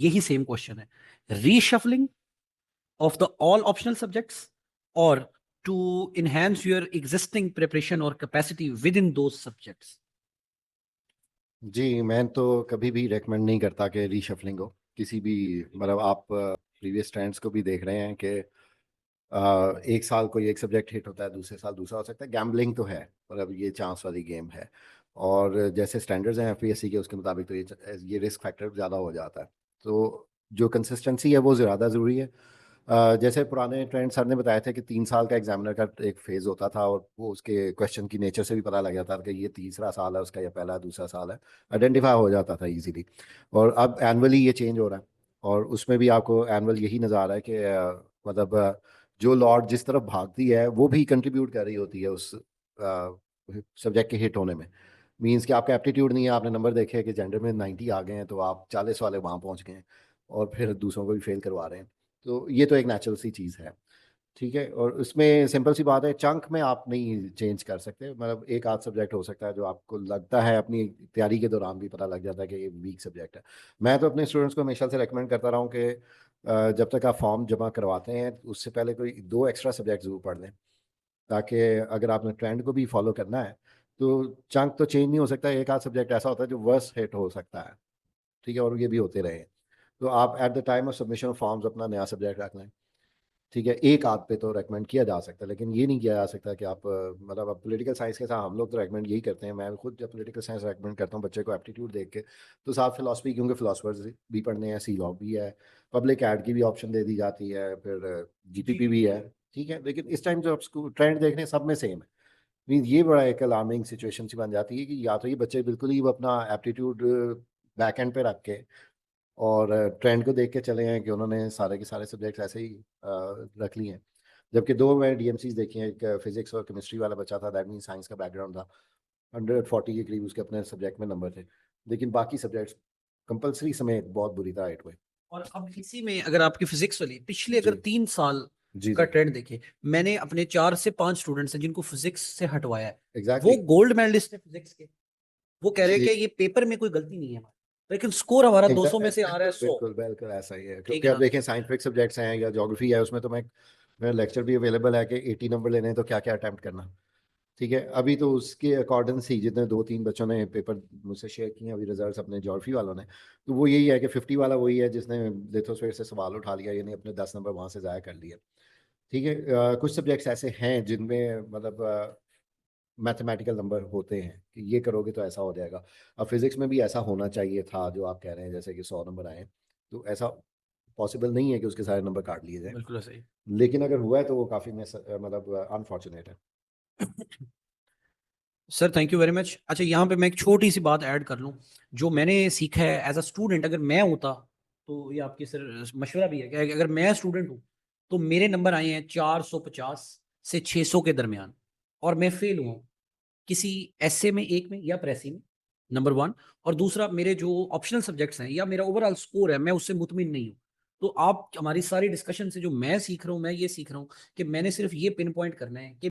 यही same question है, reshuffling of the all optional subjects or to enhance your existing preparation or capacity within those subjects? जी, मैं तो कभी भी recommend नहीं करता कि रीशफलिंग हो किसी भी, मतलब आप प्रीवियस ट्रेंड्स को भी देख रहे हैं कि एक साल कोई एक सब्जेक्ट हिट होता है, दूसरे साल दूसरा हो सकता है। गैम्बलिंग तो है, मतलब ये चांस वाली गेम है, और जैसे स्टैंडर्ड्स हैं एफपीएससी के उसके मुताबिक तो ये रिस्क फैक्टर ज़्यादा हो जाता है। तो जो कंसिस्टेंसी है वो ज़्यादा ज़रूरी है। जैसे पुराने ट्रेंड सर ने बताया था कि 3 साल का एग्जामिनर का एक फेज़ होता था, और वो उसके क्वेश्चन की नेचर से भी पता लग जाता था कि ये तीसरा साल है उसका या पहला दूसरा साल है, आइडेंटिफाई हो जाता था इजीली। और अब एनुअली ये चेंज हो रहा है, और उसमें भी आपको एनुअल यही नज़र आ रहा है कि मतलब जो लॉर्ड जिस तरफ भागती है वो भी कंट्रीब्यूट कर रही होती है उस सब्जेक्ट के हिट होने में। मीन्स कि आपका एप्टीट्यूड नहीं है, आपने नंबर देखे कि जेंडर में 90 आ गए हैं तो आप 40 वाले वहाँ पहुँच गए हैं, और फिर दूसरों को भी फेल करवा रहे हैं। तो ये तो एक नेचुरल सी चीज़ है, ठीक है। और उसमें सिंपल सी बात है, चंक में आप नहीं चेंज कर सकते, मतलब एक आध सब्जेक्ट हो सकता है जो आपको लगता है अपनी तैयारी के दौरान भी पता लग जाता है कि ये वीक सब्जेक्ट है। मैं तो अपने स्टूडेंट्स को हमेशा से रेकमेंड करता रहा हूँ कि जब तक आप फॉर्म जमा करवाते हैं उससे पहले कोई 2 एक्स्ट्रा सब्जेक्ट जरूर पढ़ लें, ताकि अगर आपने ट्रेंड को भी फॉलो करना है तो चंक तो चेंज नहीं हो सकता, एक आध सब्जेक्ट ऐसा होता है जो वर्स्ट हिट हो सकता है, ठीक है, और ये भी होते रहे। तो आप at the time of submission forms अपना नया सब्जेक्ट रख लें, ठीक है। एक आध पे तो रेकमेंड किया जा सकता है, लेकिन ये नहीं किया जा सकता कि आप मतलब अब पॉलिटिकल साइंस के साथ हम लोग तो रेकमेंड यही करते हैं। मैं खुद जब पॉलिटिकल साइंस रेकमेंड करता हूँ बच्चे को एप्टीट्यूड देख के, तो साथ फिलोसफी, क्योंकि फिलोसफर्स भी पढ़ने हैं, सी लॉ भी है, पब्लिक एड की भी ऑप्शन दे दी जाती है, फिर जीपीपी भी है, ठीक है। लेकिन इस टाइम जो आप स्कूल ट्रेंड देख रहे हैं सब में सेम है। मीन ये बड़ा एक अलार्मिंग सिचुएशन सी बन जाती है कि या तो ये बच्चे बिल्कुल ही वो अपना एप्टीट्यूड बैक एंड पे रख के और ट्रेंड को देख के चले हैं कि उन्होंने सारे के सारे सब्जेक्ट्स ऐसे ही रख लिए हैं। जबकि 2 मैं डीएमसीज देखी हैं, एक फिजिक्स और केमिस्ट्री वाला बच्चा था, दैट मीन साइंस का बैकग्राउंड था, 140 के करीब उसके अपने सब्जेक्ट में नंबर थे, लेकिन बाकी सब्जेक्ट्स कंपलसरी समेत बहुत बुरी तरह हिट हुए। और अब इसी में अगर आपकी फिजिक्स वाली पिछले अगर जी 3 साल जी का जी। ट्रेंड देखे, मैंने अपने 4 से 5 स्टूडेंट्स हैं जिनको फिजिक्स से हटवाया है। वो एग्जैक्टली। गोल्ड मेडलिस्ट है फिजिक्स के। वो कह रहे हैं जी, कि ये पेपर में कोई गलती नहीं है हमारी, लेकिन स्कोर हमारा 200 में से आ रहा है बिल्कुल 100। बिल्कुल बिल्कुल ऐसा ही है, ठीक क्योंकि है अब ना? देखें साइंटिफिक सब्जेक्ट्स हैं या ज्योग्राफी है, उसमें तो मैं मेरा लेक्चर भी अवेलेबल है कि 80 नंबर लेने हैं तो क्या क्या अटैम्प्ट करना, ठीक है। अभी तो उसके अकॉर्डिंग ही जितने 2-3 बच्चों ने पेपर मुझसे शेयर किए हैं अभी रिजल्ट्स अपने ज्योग्राफी वालों ने, तो वो यही है कि 50 वाला वही है जिसने लिथोस्फीयर से सवाल उठा लिया, यानी अपने 10 नंबर वहाँ से ज़ाया कर लिए, ठीक है। कुछ सब्जेक्ट्स ऐसे हैं जिनमें मतलब मैथमेटिकल नंबर होते हैं कि ये करोगे तो ऐसा हो जाएगा। अब फिजिक्स में भी ऐसा होना चाहिए था जो आप कह रहे हैं, जैसे कि 100 नंबर आए, तो ऐसा पॉसिबल नहीं है कि उसके सारे नंबर काट लिए जाए, बिल्कुल सही। लेकिन अगर हुआ है तो वो काफ़ी मतलब अनफॉर्चुनेट है। Sir thank you very much. अच्छा, यहाँ पे मैं एक छोटी सी बात ऐड कर लूँ। जो मैंने सीखा है एज अ स्टूडेंट, अगर मैं होता तो ये आपकी सर मशवरा भी है कि अगर मैं स्टूडेंट हूँ तो मेरे नंबर आए हैं 450 से 600 के दरमियान, और मैं फेल हुआ हूँ किसी ऐसे में, एक में या प्रेसी में, नंबर वन। और दूसरा, मेरे जो ऑप्शनल सब्जेक्ट्स हैं या मेरा ओवरऑल स्कोर है, मैं उससे मुतमिन नहीं हूँ। तो आप हमारी सारी डिस्कशन से जो मैं सीख रहा हूँ, मैं ये सीख रहा हूँ कि मैंने सिर्फ ये पिन पॉइंट करना है कि